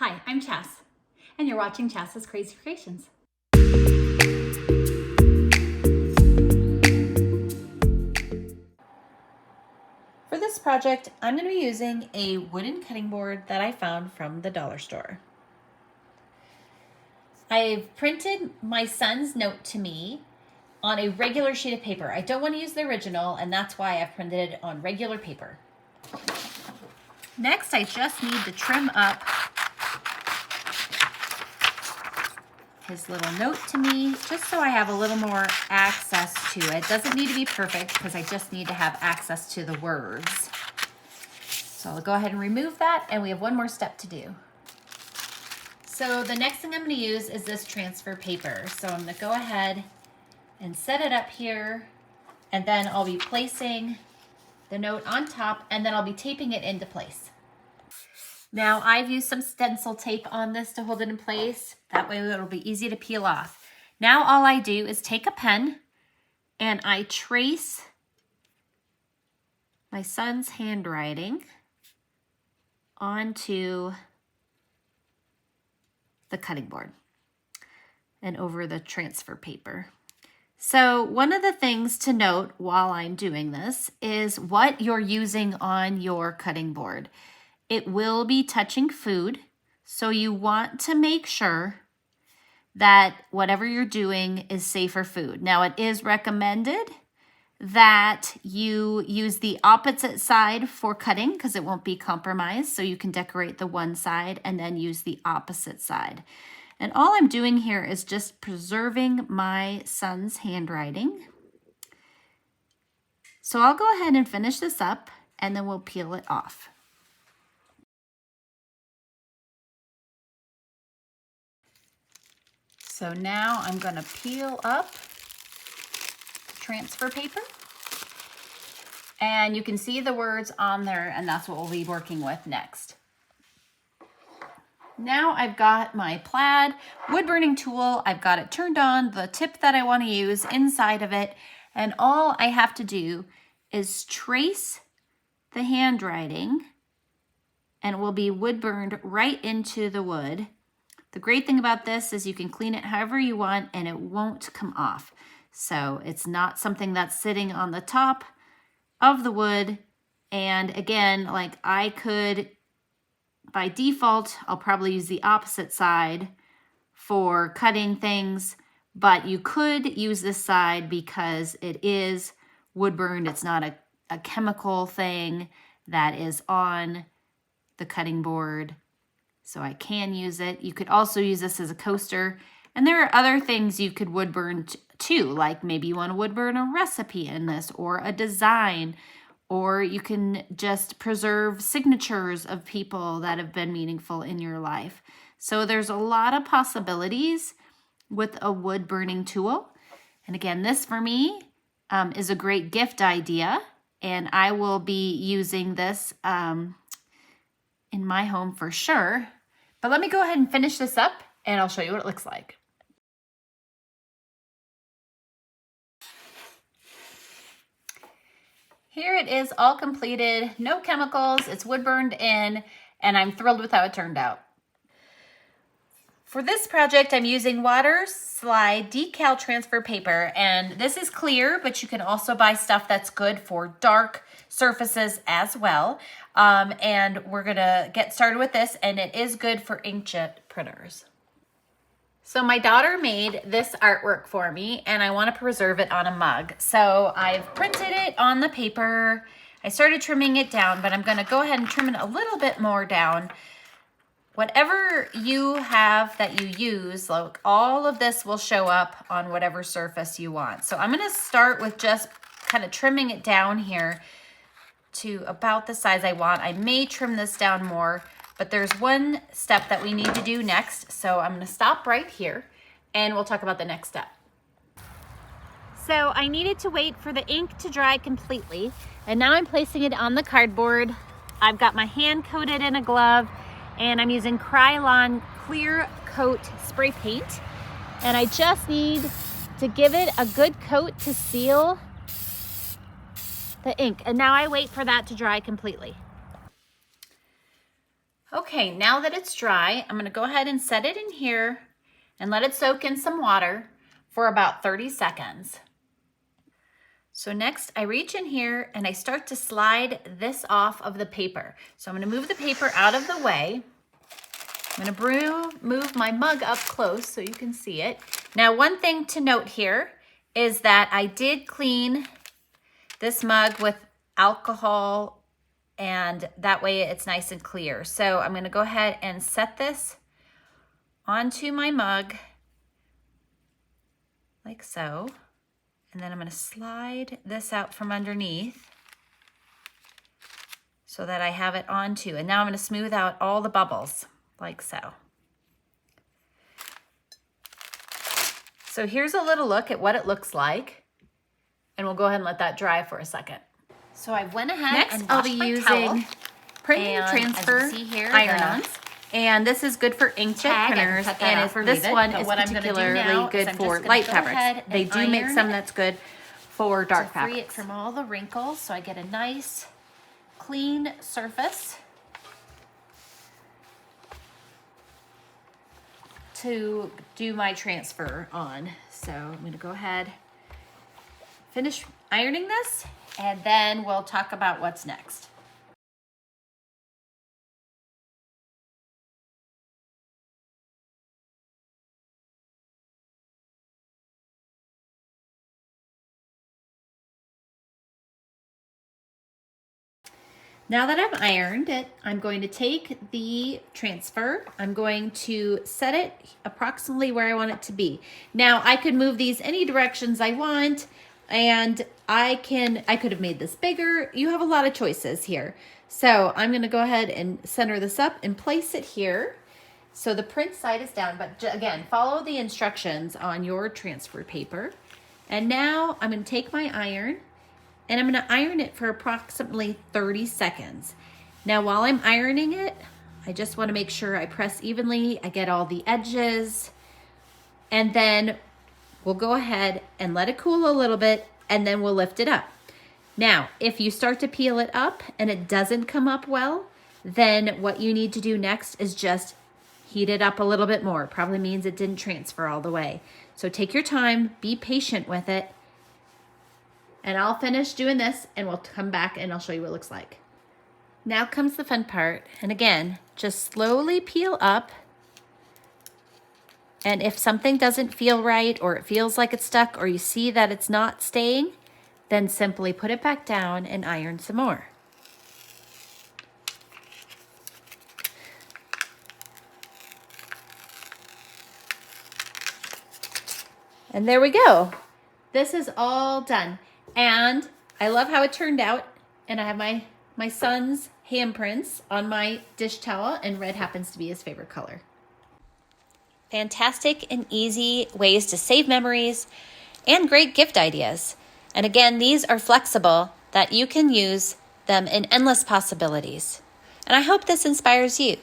Hi, I'm Chas, and you're watching Chas's Crazy Creations. For this project, I'm going to be using a wooden cutting board that I found from the dollar store. I've printed my son's note to me on a regular sheet of paper. I don't want to use the original, and that's why I've printed it on regular paper. Next, I just need to trim up his little note to me, just so I have a little more access to it. Doesn't need to be perfect because I just need to have access to the words. So I'll go ahead and remove that, and we have one more step to do. So the next thing I'm going to use is this transfer paper. So I'm going to go ahead and set it up here, and then I'll be placing the note on top, and then I'll be taping it into place. Now I've used some stencil tape on this to hold it in place. That way it'll be easy to peel off. Now all I do is take a pen and I trace my son's handwriting onto the cutting board and over the transfer paper. So one of the things to note while I'm doing this is what you're using on your cutting board. It will be touching food, so you want to make sure that whatever you're doing is safe for food. Now, it is recommended that you use the opposite side for cutting because it won't be compromised, so you can decorate the one side and then use the opposite side. And all I'm doing here is just preserving my son's handwriting. So I'll go ahead and finish this up, and then we'll peel it off. So now I'm going to peel up the transfer paper, and you can see the words on there, and that's what we'll be working with next. Now I've got my plaid wood burning tool. I've got it turned on, the tip that I want to use inside of it, and all I have to do is trace the handwriting, and it will be wood burned right into the wood. The great thing about this is you can clean it however you want and it won't come off. So it's not something that's sitting on the top of the wood. And again, like I could, by default, I'll probably use the opposite side for cutting things, but you could use this side because it is wood burned. It's not a chemical thing that is on the cutting board. So I can use it. You could also use this as a coaster. And there are other things you could wood burn too, like maybe you want to wood burn a recipe in this or a design, or you can just preserve signatures of people that have been meaningful in your life. So there's a lot of possibilities with a wood burning tool. And again, this for me is a great gift idea, and I will be using this in my home for sure. But let me go ahead and finish this up and I'll show you what it looks like. Here it is all completed, no chemicals, it's wood burned in, and I'm thrilled with how it turned out. For this project, I'm using Water Slide decal transfer paper, and this is clear, but you can also buy stuff that's good for dark surfaces as well. And we're gonna get started with this, and it is good for inkjet printers. So my daughter made this artwork for me, and I want to preserve it on a mug. So I've printed it on the paper. I started trimming it down, but I'm gonna go ahead and trim it a little bit more down. Whatever you have that you use, like all of this will show up on whatever surface you want. So I'm gonna start with just kind of trimming it down here to about the size I want. I may trim this down more, but there's one step that we need to do next. So I'm gonna stop right here and we'll talk about the next step. So I needed to wait for the ink to dry completely, and now I'm placing it on the cardboard. I've got my hand coated in a glove, and I'm using Krylon Clear Coat spray paint. And I just need to give it a good coat to seal the ink. And now I wait for that to dry completely. Okay, now that it's dry, I'm gonna go ahead and set it in here and let it soak in some water for about 30 seconds. So next I reach in here and I start to slide this off of the paper. So I'm gonna move the paper out of the way. I'm gonna move my mug up close so you can see it. Now, one thing to note here is that I did clean this mug with alcohol, and that way it's nice and clear. So I'm gonna go ahead and set this onto my mug like so. And then I'm gonna slide this out from underneath so that I have it onto. And now I'm gonna smooth out all the bubbles like so. So here's a little look at what it looks like. And we'll go ahead and let that dry for a second. So I went ahead and I'll be using print and transfer iron-ons. And this is good for inkjet printers, and this one is particularly good for light fabrics. They do make some that's good for dark fabrics. Free it from all the wrinkles, so I get a nice, clean surface to do my transfer on. So I'm going to go ahead, finish ironing this, and then we'll talk about what's next. Now that I've ironed it, I'm going to take the transfer. I'm going to set it approximately where I want it to be. Now I could move these any directions I want, and I could have made this bigger. You have a lot of choices here. So I'm gonna go ahead and center this up and place it here. So the print side is down, but again, follow the instructions on your transfer paper. And now I'm gonna take my iron, and I'm gonna iron it for approximately 30 seconds. Now, while I'm ironing it, I just wanna make sure I press evenly, I get all the edges, and then we'll go ahead and let it cool a little bit, and then we'll lift it up. Now, if you start to peel it up and it doesn't come up well, then what you need to do next is just heat it up a little bit more. It probably means it didn't transfer all the way. So take your time, be patient with it, and I'll finish doing this and we'll come back and I'll show you what it looks like. Now comes the fun part. And again, just slowly peel up. And if something doesn't feel right, or it feels like it's stuck, or you see that it's not staying, then simply put it back down and iron some more. And there we go. This is all done. And I love how it turned out. And I have my son's handprints on my dish towel, and red happens to be his favorite color. Fantastic and easy ways to save memories and great gift ideas. And again, these are flexible, that you can use them in endless possibilities. And I hope this inspires you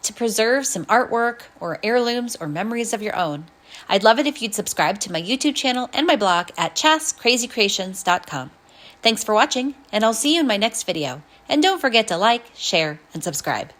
to preserve some artwork or heirlooms or memories of your own. I'd love it if you'd subscribe to my YouTube channel and my blog at chascrazycreations.com. Thanks for watching, and I'll see you in my next video. And don't forget to like, share, and subscribe.